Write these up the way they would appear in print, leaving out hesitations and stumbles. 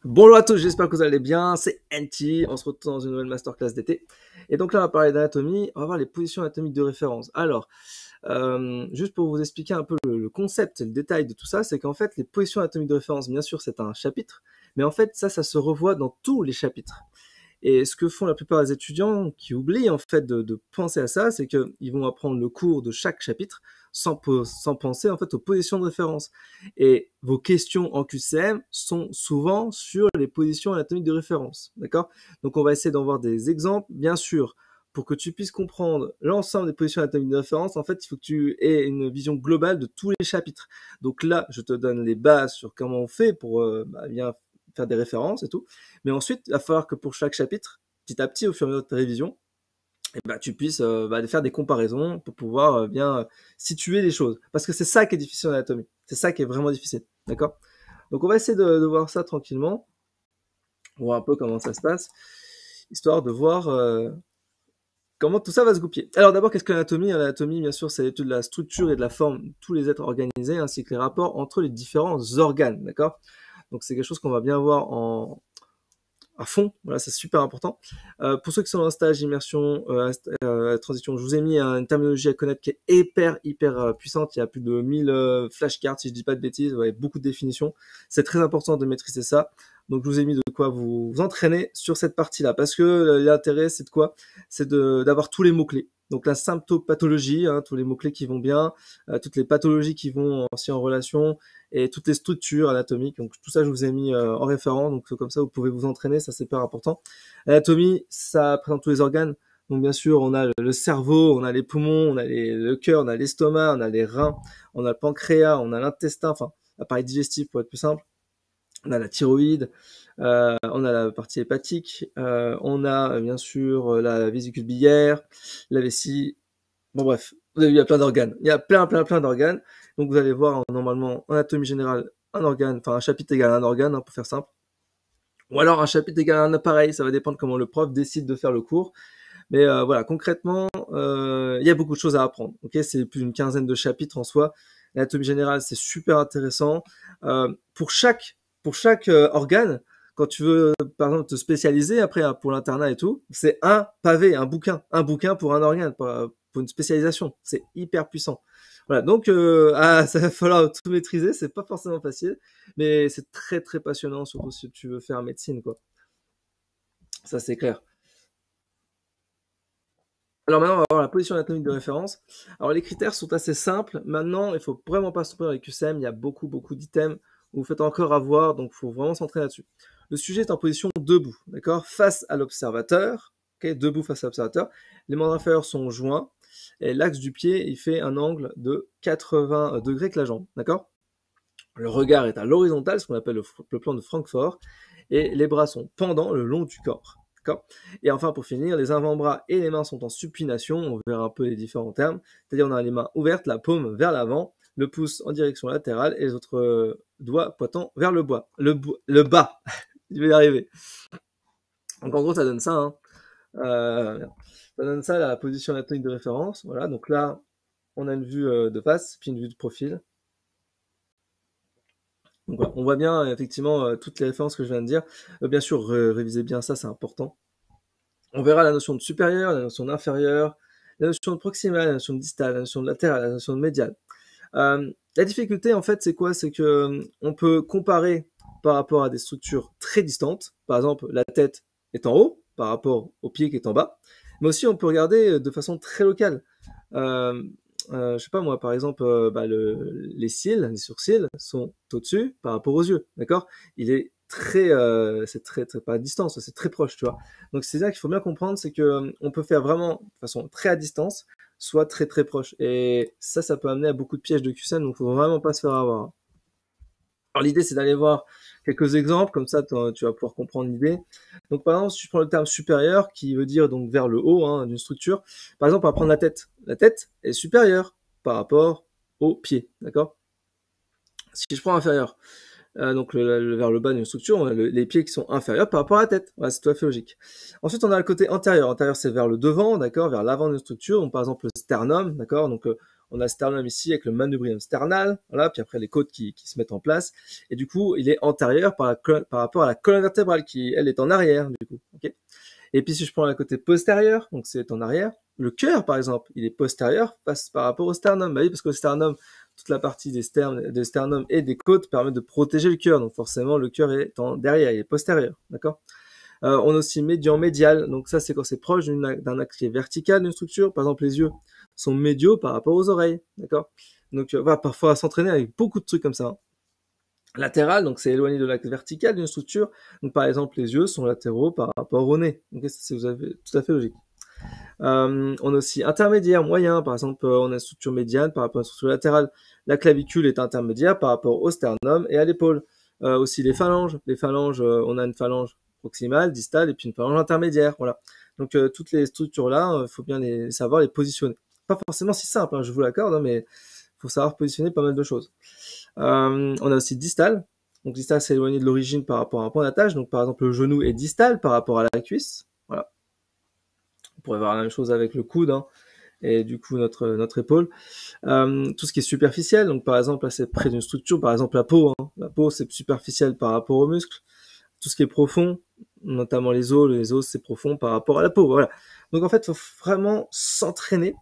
Bonjour à tous, j'espère que vous allez bien, c'est NT, on se retrouve dans une nouvelle masterclass d'été. Et donc là, on va parler d'anatomie, on va voir les positions anatomiques de référence. Alors, juste pour vous expliquer un peu le concept et le détail de tout ça, c'est qu'en fait, les positions anatomiques de référence, bien sûr, c'est un chapitre, mais en fait, ça se revoit dans tous les chapitres. Et ce que font la plupart des étudiants qui oublient en fait de penser à ça, c'est qu'ils vont apprendre le cours de chaque chapitre sans penser en fait aux positions de référence. Et vos questions en QCM sont souvent sur les positions anatomiques de référence, d'accord? Donc on va essayer d'en voir des exemples, bien sûr. Pour que tu puisses comprendre l'ensemble des positions anatomiques de référence, en fait, il faut que tu aies une vision globale de tous les chapitres. Donc là, je te donne les bases sur comment on fait pour bien faire des références et tout. Mais ensuite, il va falloir que pour chaque chapitre, petit à petit, au fur et à mesure de ta révision, tu puisses faire des comparaisons pour pouvoir bien situer les choses. Parce que c'est ça qui est difficile en anatomie. C'est ça qui est vraiment difficile. D'accord? Donc on va essayer de voir ça tranquillement. On va voir un peu comment ça se passe. Histoire de voir comment tout ça va se goupiller. Alors d'abord, qu'est-ce que l'anatomie? L'anatomie, bien sûr, c'est l'étude de la structure et de la forme de tous les êtres organisés, ainsi que les rapports entre les différents organes. D'accord? Donc c'est quelque chose qu'on va bien voir à fond, voilà, c'est super important. Pour ceux qui sont en stage immersion, transition, je vous ai mis une terminologie à connaître qui est hyper puissante. Il y a plus de 1000 flashcards, si je dis pas de bêtises, ouais, beaucoup de définitions. C'est très important de maîtriser ça. Donc je vous ai mis de quoi vous entraîner sur cette partie-là, parce que l'intérêt c'est de quoi? C'est d'avoir tous les mots-clés. Donc la symptopathologie, hein, tous les mots-clés qui vont bien, toutes les pathologies qui vont aussi en relation, et toutes les structures anatomiques. Donc tout ça, je vous ai mis en référent. Donc comme ça, vous pouvez vous entraîner. Ça, c'est hyper important. L'anatomie, ça présente tous les organes. Donc bien sûr, on a le cerveau, on a les poumons, on a le cœur, on a l'estomac, on a les reins, on a le pancréas, on a l'intestin, enfin l'appareil digestif pour être plus simple. On a la thyroïde, on a la partie hépatique, on a bien sûr la vésicule biliaire, la vessie. Bon bref, vous avez vu, il y a plein d'organes. Il y a plein d'organes. Donc vous allez voir normalement en anatomie générale un organe, enfin un chapitre égale un organe, hein, pour faire simple. Ou alors un chapitre égale un appareil, ça va dépendre comment le prof décide de faire le cours. Mais voilà, concrètement, il y a beaucoup de choses à apprendre. Ok, c'est plus d'une quinzaine de chapitres en soi. L'anatomie générale, c'est super intéressant. Pour chaque organe, quand tu veux, par exemple, te spécialiser après pour l'internat et tout, c'est un pavé, un bouquin pour un organe, pour une spécialisation. C'est hyper puissant. Voilà, donc ça va falloir tout maîtriser. C'est pas forcément facile, mais c'est très passionnant, surtout si tu veux faire médecine, quoi. Ça, c'est clair. Alors maintenant, on va voir la position anatomique de référence. Alors les critères sont assez simples. Maintenant, il faut vraiment pas se tromper avec QCM. Il y a beaucoup d'items où vous faites encore avoir, donc il faut vraiment s'entraîner là-dessus. Le sujet est en position debout, d'accord, face à l'observateur. Ok, debout face à l'observateur. Les membres inférieurs sont joints et l'axe du pied, il fait un angle de 80 degrés avec la jambe, d'accord. Le regard est à l'horizontale, ce qu'on appelle le plan de Francfort, et les bras sont pendants le long du corps. D'accord. Et enfin, pour finir, les avant-bras et les mains sont en supination. On verra un peu les différents termes. C'est-à-dire, on a les mains ouvertes, la paume vers l'avant, le pouce en direction latérale et les autres doigts pointant vers le bas. Je vais y arriver. Donc, en gros, ça donne ça. Hein. Ça donne ça la position anatomique de référence. Voilà. Donc là, on a une vue de face, puis une vue de profil. Donc voilà, on voit bien effectivement toutes les références que je viens de dire. Bien sûr, révisez bien ça, c'est important. On verra la notion de supérieur, la notion d'inférieur, la notion de proximale, la notion de distale, la notion de latérale, la notion de médiale. La difficulté, en fait, c'est quoi? C'est que on peut comparer par rapport à des structures très distantes. Par exemple, la tête est en haut par rapport au pied qui est en bas. Mais aussi, on peut regarder de façon très locale. Euh, je sais pas moi, par exemple, les cils, les sourcils sont au-dessus par rapport aux yeux, d'accord? Il est c'est très pas à distance, c'est très proche, tu vois. Donc c'est ça qu'il faut bien comprendre, c'est que on peut faire vraiment de façon très à distance, soit très proche. Et ça peut amener à beaucoup de pièges de QCM, donc faut vraiment pas se faire avoir. Hein. Alors l'idée c'est d'aller voir quelques exemples, comme ça tu vas pouvoir comprendre l'idée. Donc par exemple, si je prends le terme supérieur, qui veut dire donc vers le haut hein, d'une structure, par exemple on va prendre la tête. La tête est supérieure par rapport au pied, d'accord. Si je prends inférieur, donc vers le bas d'une structure, on a les pieds qui sont inférieurs par rapport à la tête. Voilà, c'est tout à fait logique. Ensuite, on a le côté antérieur. Antérieur, c'est vers le devant, d'accord, vers l'avant d'une structure. Donc, par exemple, le sternum, d'accord. Donc, On a le sternum ici avec le manubrium sternal, voilà, puis après les côtes qui se mettent en place. Et du coup, il est antérieur par rapport à la colonne vertébrale qui, elle, est en arrière, du coup. Okay. Et puis si je prends le côté postérieur, donc c'est en arrière, le cœur, par exemple, il est postérieur par rapport au sternum. Bah oui, parce que le sternum, toute la partie des sternum et des côtes permet de protéger le cœur. Donc forcément, le cœur est derrière, il est postérieur, d'accord. On a aussi médian, médial. Donc ça, c'est quand c'est proche d'un axe qui est vertical d'une structure. Par exemple, les yeux sont médiaux par rapport aux oreilles, d'accord. Donc on va parfois s'entraîner avec beaucoup de trucs comme ça. Hein. Latéral, donc c'est éloigné de l'axe vertical d'une structure. Donc par exemple, les yeux sont latéraux par rapport au nez. Donc c'est tout à fait logique. On a aussi intermédiaire, moyen. Par exemple, on a une structure médiane par rapport à une structure latérale. La clavicule est intermédiaire par rapport au sternum et à l'épaule. Aussi les phalanges. Les phalanges, on a une phalange proximale, distale et puis une phalange intermédiaire. Voilà. Donc toutes les structures-là, il faut bien savoir les positionner. Pas forcément si simple, hein, je vous l'accorde, hein, mais il faut savoir positionner pas mal de choses. On a aussi distal. Donc distal, c'est éloigné de l'origine par rapport à un point d'attache. Donc par exemple, le genou est distal par rapport à la cuisse. Voilà. On pourrait voir la même chose avec le coude, hein, et du coup notre épaule. Tout ce qui est superficiel, donc par exemple là c'est près d'une structure, par exemple la peau. Hein. La peau c'est superficiel par rapport aux muscles. Tout ce qui est profond, notamment les os c'est profond par rapport à la peau. Voilà. Donc en fait, il faut vraiment s'entraîner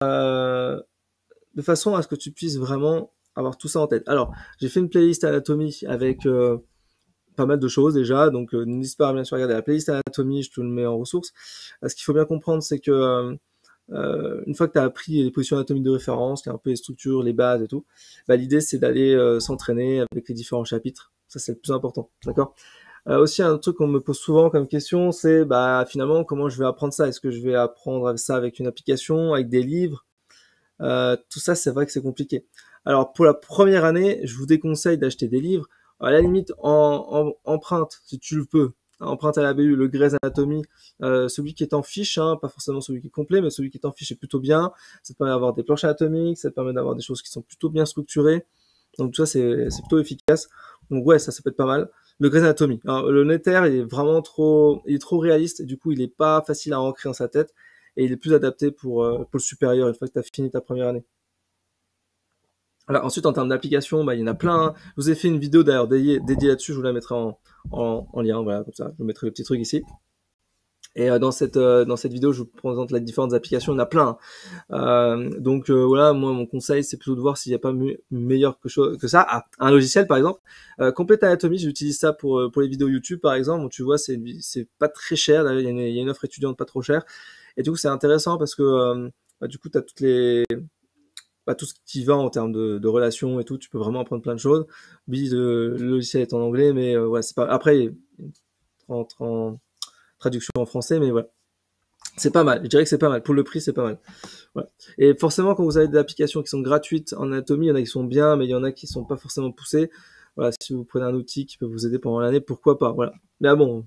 de façon à ce que tu puisses vraiment avoir tout ça en tête. Alors, j'ai fait une playlist anatomie avec pas mal de choses déjà, donc n'hésite pas à bien sûr regarder la playlist anatomie, je te le mets en ressources. Ce qu'il faut bien comprendre, c'est que une fois que tu as appris les positions anatomiques de référence, qui est un peu les structures, les bases et tout, bah, l'idée c'est d'aller s'entraîner avec les différents chapitres. Ça c'est le plus important, d'accord. Aussi un truc qu'on me pose souvent comme question, c'est bah finalement comment je vais apprendre ça. Est-ce que je vais apprendre ça avec une application, avec des livres? Tout ça, c'est vrai que c'est compliqué. Alors pour la première année, je vous déconseille d'acheter des livres. À la limite, emprunte, si tu le peux, emprunte à la BU le Grey's Anatomy, celui qui est en fiche, hein, pas forcément celui qui est complet, mais celui qui est en fiche est plutôt bien. Ça te permet d'avoir des planches anatomiques, ça te permet d'avoir des choses qui sont plutôt bien structurées. Donc tout ça, c'est plutôt efficace. Donc ouais, ça peut être pas mal. Le Grey's Anatomy. Alors, le Nether, il est trop réaliste, et du coup, il est pas facile à ancrer dans sa tête, et il est plus adapté pour le supérieur, une fois que tu as fini ta première année. Alors, ensuite, en termes d'applications, bah, il y en a plein. Hein. Je vous ai fait une vidéo d'ailleurs dédiée là-dessus, je vous la mettrai en lien, voilà, comme ça, je vous mettrai le petit truc ici. Et dans cette vidéo, je vous présente les différentes applications, il y en a plein. Donc voilà, moi mon conseil c'est plutôt de voir s'il n'y a pas meilleur que ça. Ah, un logiciel par exemple, Complete Anatomy, j'utilise ça pour les vidéos YouTube par exemple. Donc, tu vois, c'est pas très cher. Il y a une offre étudiante pas trop chère. Et du coup c'est intéressant parce que du coup tu as tout ce qui va en termes de relations et tout. Tu peux vraiment apprendre plein de choses. Oui, le logiciel est en anglais, mais ouais, c'est pas. Après, en traduction en français, mais voilà. C'est pas mal, je dirais que c'est pas mal. Pour le prix, c'est pas mal. Voilà. Et forcément, quand vous avez des applications qui sont gratuites en anatomie, il y en a qui sont bien, mais il y en a qui sont pas forcément poussées. Voilà, si vous prenez un outil qui peut vous aider pendant l'année, pourquoi pas. Voilà. Mais bon,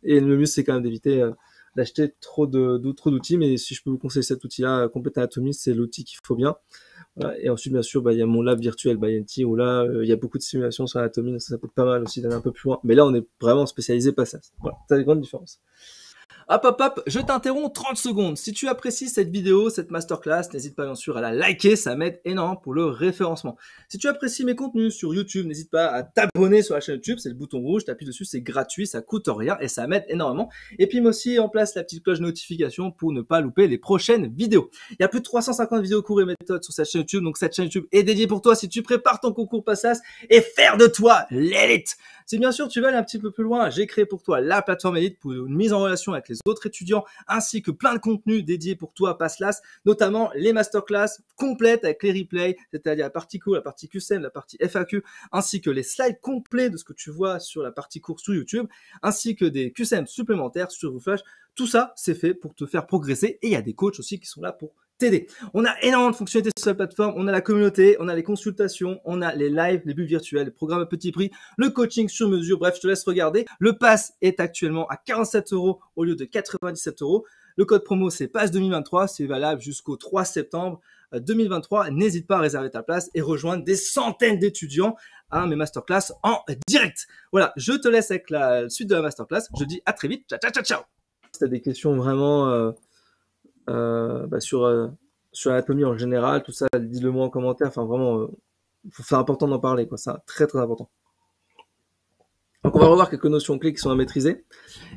et le mieux, c'est quand même d'éviter d'acheter trop d'outils. Mais si je peux vous conseiller cet outil-là, Complete Anatomy, c'est l'outil qu'il faut bien. Voilà. Et ensuite, bien sûr, il y a mon lab virtuel by NT où là, il y a beaucoup de simulations sur l'anatomie, donc ça peut être pas mal aussi d'aller un peu plus loin. Mais là, on est vraiment spécialisé pas ça. Voilà, c'est une grande différence. Hop hop hop, je t'interromps 30 secondes. Si tu apprécies cette vidéo, cette masterclass, n'hésite pas bien sûr à la liker, ça m'aide énormément pour le référencement. Si tu apprécies mes contenus sur YouTube, n'hésite pas à t'abonner sur la chaîne YouTube, c'est le bouton rouge, t'appuies dessus, c'est gratuit, ça coûte rien et ça m'aide énormément. Et puis moi aussi en place la petite cloche de notification pour ne pas louper les prochaines vidéos. Il y a plus de 350 vidéos cours et méthodes sur cette chaîne YouTube, donc cette chaîne YouTube est dédiée pour toi si tu prépares ton concours PASSAS et faire de toi l'élite. Si bien sûr tu veux aller un petit peu plus loin, j'ai créé pour toi la plateforme Elite pour une mise en relation avec les autres étudiants ainsi que plein de contenus dédiés pour toi PASSLAS, notamment les masterclass complètes avec les replays, c'est-à-dire la partie cours, la partie QCM, la partie FAQ, ainsi que les slides complets de ce que tu vois sur la partie cours sur YouTube, ainsi que des QCM supplémentaires sur Flash. Tout ça, c'est fait pour te faire progresser et il y a des coachs aussi qui sont là pour t'aider. On a énormément de fonctionnalités sur la plateforme, on a la communauté, on a les consultations, on a les lives, les bulles virtuelles, les programmes à petit prix, le coaching sur mesure, bref, je te laisse regarder. Le pass est actuellement à 47 € au lieu de 97 €. Le code promo, c'est PASS 2023, c'est valable jusqu'au 3 septembre 2023. N'hésite pas à réserver ta place et rejoindre des centaines d'étudiants à mes masterclass en direct. Voilà, je te laisse avec la suite de la masterclass. Je te dis à très vite. Ciao, ciao, ciao, ciao. Si tu as des questions vraiment sur sur l'anatomie en général, tout ça, dis-le moi en commentaire. Enfin, vraiment, c'est important d'en parler, quoi. C'est très très important. Donc, on va revoir quelques notions clés qui sont à maîtriser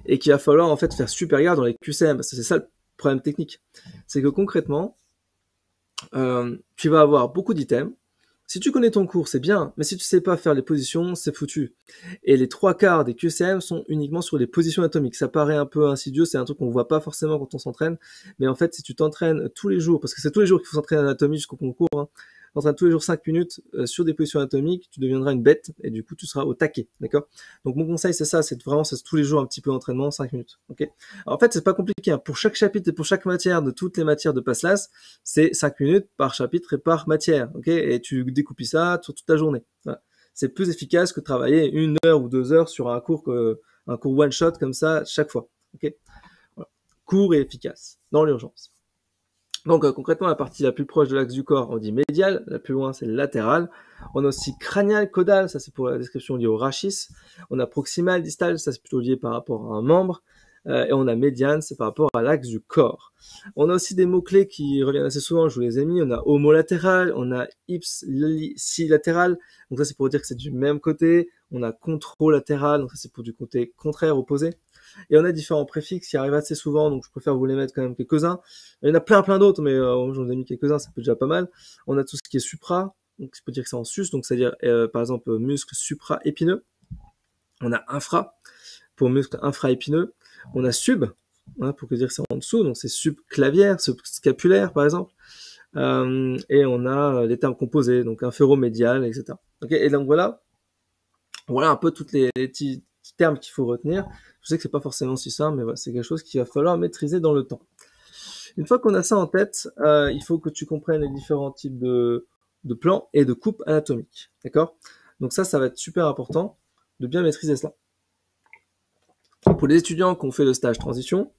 et qu'il va falloir en fait faire super gaffe dans les QCM. Parce que c'est ça le problème technique. C'est que concrètement, tu vas avoir beaucoup d'items. Si tu connais ton cours, c'est bien, mais si tu sais pas faire les positions, c'est foutu. Et les 3/4 des QCM sont uniquement sur les positions anatomiques. Ça paraît un peu insidieux, c'est un truc qu'on voit pas forcément quand on s'entraîne, mais en fait, si tu t'entraînes tous les jours, parce que c'est tous les jours qu'il faut s'entraîner en anatomie jusqu'au concours, hein, t'entraînes tous les jours 5 minutes sur des positions anatomiques, tu deviendras une bête, et du coup, tu seras au taquet, d'accord? Donc, mon conseil, c'est ça, c'est vraiment, c'est tous les jours un petit peu d'entraînement, 5 minutes, ok? Alors, en fait, c'est pas compliqué, hein. Pour chaque chapitre et pour chaque matière de toutes les matières de PASSLAS, c'est 5 minutes par chapitre et par matière, ok? Et tu découpes ça sur toute la journée. Voilà. C'est plus efficace que de travailler 1 heure ou 2 heures sur un cours one shot comme ça chaque fois, ok? Voilà. Court et efficace dans l'urgence. Donc concrètement, la partie la plus proche de l'axe du corps, on dit médial, la plus loin c'est latéral. On a aussi cranial, caudal, ça c'est pour la description liée au rachis. On a proximal, distal, ça c'est plutôt lié par rapport à un membre. Et on a médiane, c'est par rapport à l'axe du corps. On a aussi des mots-clés qui reviennent assez souvent, je vous les ai mis. On a homolatéral, on a ipsilatéral, donc ça c'est pour dire que c'est du même côté. On a controlatéral, donc ça c'est pour du côté contraire, opposé. Et on a différents préfixes qui arrivent assez souvent, donc je préfère vous les mettre quand même quelques-uns. Il y en a plein d'autres, mais j'en ai mis quelques-uns, ça peut déjà pas mal. On a tout ce qui est supra, donc je peux dire que c'est en sus, donc c'est-à-dire par exemple muscle supra-épineux. On a infra, pour muscle infra-épineux. On a sub, hein, pour dire que c'est en dessous, donc c'est subclavière, subscapulaire par exemple. Et on a les termes composés, donc inféromédial, etc. Okay, et donc voilà un peu toutes les petits termes qu'il faut retenir. Je sais que c'est pas forcément si simple, mais voilà, c'est quelque chose qu'il va falloir maîtriser dans le temps. Une fois qu'on a ça en tête, il faut que tu comprennes les différents types de plans et de coupes anatomiques. D'accord? Donc ça va être super important de bien maîtriser cela. Pour les étudiants qui ont fait le stage transition,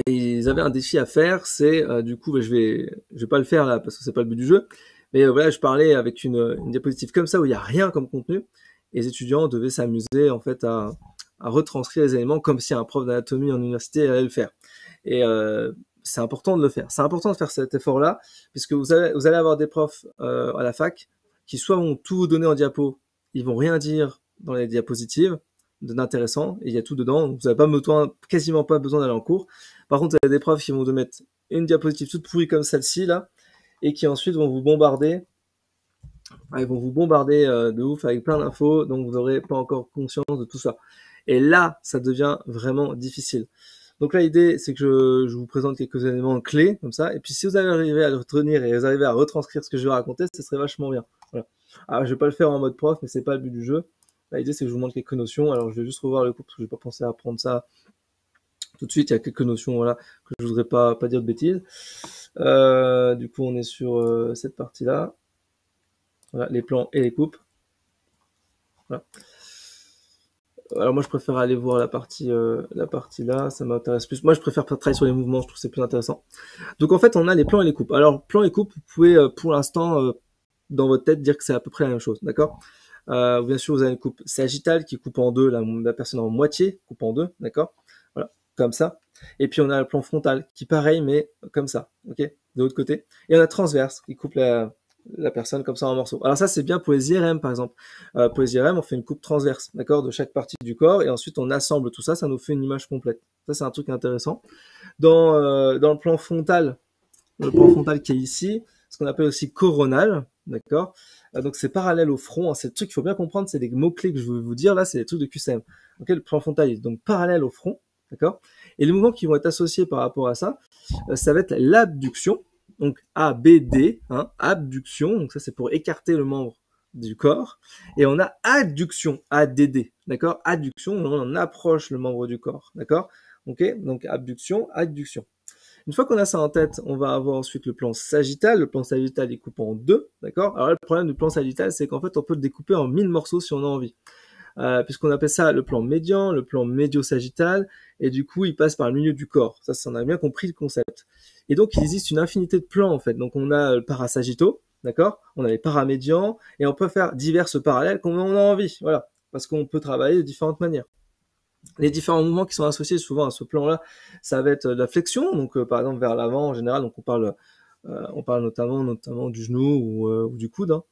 ils avaient un défi à faire, c'est du coup, je vais pas le faire là parce que c'est pas le but du jeu, mais voilà, je parlais avec une diapositive comme ça où il y a rien comme contenu, et les étudiants devaient s'amuser en fait à retranscrire les éléments comme si un prof d'anatomie en université allait le faire. Et c'est important de le faire. C'est important de faire cet effort-là, puisque vous allez avoir des profs à la fac qui soit vont tout vous donner en diapo, ils vont rien dire dans les diapositives d'intéressant, et il y a tout dedans, donc vous n'avez quasiment pas besoin d'aller en cours. Par contre, il y a des profs qui vont vous mettre une diapositive toute pourrie comme celle-ci, là, et qui ensuite vont vous bombarder. Ils vont vous bombarder de ouf avec plein d'infos, donc vous n'aurez pas encore conscience de tout ça. Et là, ça devient vraiment difficile. Donc là, l'idée, c'est que je vous présente quelques éléments clés, comme ça, et puis si vous arrivez à le retenir et vous arrivez à retranscrire ce que je vais raconter, ce serait vachement bien. Voilà. Alors, je vais pas le faire en mode prof, mais c'est pas le but du jeu. L'idée, c'est que je vous montre quelques notions. Alors, je vais juste revoir le cours parce que j'ai pas pensé à apprendre ça tout de suite. Il y a quelques notions, voilà, que je voudrais pas dire de bêtises. Du coup, on est sur cette partie-là. Voilà, les plans et les coupes. Voilà. Alors moi, je préfère aller voir la partie là, ça m'intéresse plus. Moi, je préfère travailler sur les mouvements, je trouve que c'est plus intéressant. Donc en fait, on a les plans et les coupes. Alors, plans et coupes, vous pouvez pour l'instant, dans votre tête, dire que c'est à peu près la même chose, d'accord? Bien sûr, vous avez une coupe sagittale qui coupe en deux la personne en moitié, coupe en deux, d'accord? Voilà, comme ça. Et puis on a le plan frontal qui pareil, mais comme ça, ok? De l'autre côté. Et on a transverse qui coupe la personne comme ça en morceaux. Alors ça, c'est bien pour les IRM, par exemple. Pour les IRM, on fait une coupe transverse, d'accord, de chaque partie du corps, et ensuite on assemble tout ça, ça nous fait une image complète. Ça, c'est un truc intéressant. Dans le plan frontal qui est ici, ce qu'on appelle aussi coronal, d'accord. Donc c'est parallèle au front, hein. C'est le truc qu'il faut bien comprendre, c'est des mots-clés que je vais vous dire là, c'est des trucs de QCM. Okay, le plan frontal est donc parallèle au front, d'accord. Et les mouvements qui vont être associés par rapport à ça, ça va être l'abduction, donc ABD, hein, abduction, donc ça c'est pour écarter le membre du corps, et on a adduction, ADD, d'accord. Adduction, on approche le membre du corps, d'accord. Ok, donc abduction, adduction. Une fois qu'on a ça en tête, on va avoir ensuite le plan sagittal. Le plan sagittal, il coupe en deux, d'accord. Alors là, le problème du plan sagittal, c'est qu'en fait, on peut le découper en 1000 morceaux si on a envie. Puisqu'on appelle ça le plan médian, le plan médio-sagittal, et du coup, il passe par le milieu du corps. Ça, on a bien compris le concept. Et donc, il existe une infinité de plans, en fait. Donc, on a le parasagittaux, d'accord. On a les paramédians, et on peut faire diverses parallèles comme on a envie, voilà. Parce qu'on peut travailler de différentes manières. Les différents mouvements qui sont associés souvent à ce plan-là, ça va être de la flexion, donc par exemple vers l'avant en général, donc on parle On parle notamment du genou ou du coude, hein.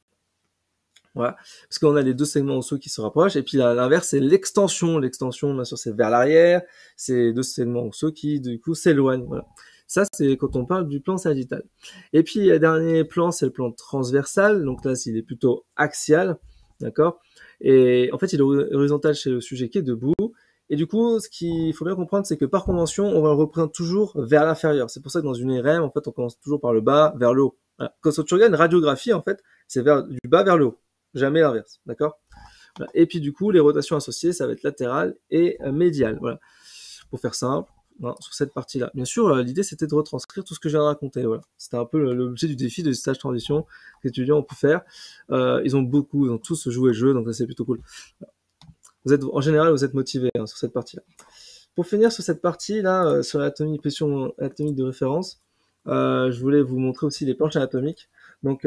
Voilà, parce qu'on a les deux segments osseux qui se rapprochent, et puis l'inverse, c'est l'extension. L'extension, bien sûr, c'est vers l'arrière, c'est deux segments osseux qui, du coup, s'éloignent. Voilà. Ça, c'est quand on parle du plan sagittal. Et puis, le dernier plan, c'est le plan transversal. Donc là, il est plutôt axial, d'accord. Et en fait, il est horizontal chez le sujet qui est debout. Et du coup, ce qu'il faut bien comprendre, c'est que par convention, on va le reprendre toujours vers l'inférieur. C'est pour ça que dans une IRM, en fait, on commence toujours par le bas vers le haut. Voilà. Quand tu regardes une radiographie, en fait, c'est du bas vers le haut, jamais l'inverse, d'accord. Voilà. Et puis du coup, les rotations associées, ça va être latérale et médiale. Voilà. Pour faire simple, hein, sur cette partie-là. Bien sûr, l'idée c'était de retranscrire tout ce que je viens de raconter. Voilà. C'était un peu l'objet du défi de stage transition que les étudiants ont pu faire. Ils ont tous joué le jeu, donc ça c'est plutôt cool. En général, vous êtes motivés hein, sur cette partie-là. Pour finir sur cette partie-là, sur l'anatomie, position anatomique de référence, je voulais vous montrer aussi les planches anatomiques. Donc,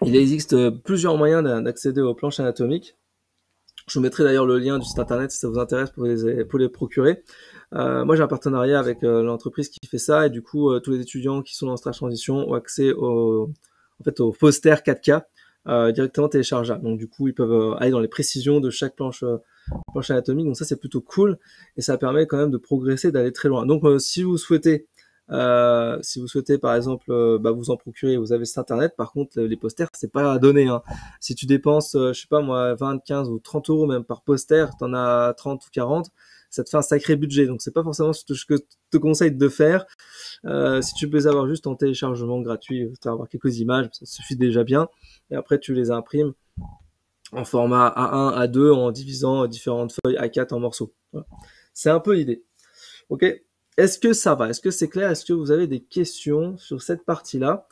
il existe plusieurs moyens d'accéder aux planches anatomiques. Je vous mettrai d'ailleurs le lien du site internet si ça vous intéresse pour les procurer. Moi, j'ai un partenariat avec l'entreprise qui fait ça, et du coup, tous les étudiants qui sont dans stage transition ont accès au poster 4K directement téléchargeable. Donc, du coup, ils peuvent aller dans les précisions de chaque planche anatomique. Donc, ça, c'est plutôt cool, et ça permet quand même de progresser, d'aller très loin. Donc, si vous souhaitez par exemple vous en procurer, vous avez cet internet. Par contre, les posters, c'est pas à donner, hein. Si tu dépenses, je sais pas moi, 20, 15 ou 30 euros même par poster, t'en as 30 ou 40, ça te fait un sacré budget. Donc c'est pas forcément ce que je te conseille de faire. Si tu peux les avoir juste en téléchargement gratuit, tu vas avoir quelques images, ça suffit déjà bien. Et après, tu les imprimes en format A1, A2, en divisant différentes feuilles A4 en morceaux. Voilà. C'est un peu l'idée. Ok. Est-ce que ça va? Est-ce que c'est clair? Est-ce que vous avez des questions sur cette partie-là?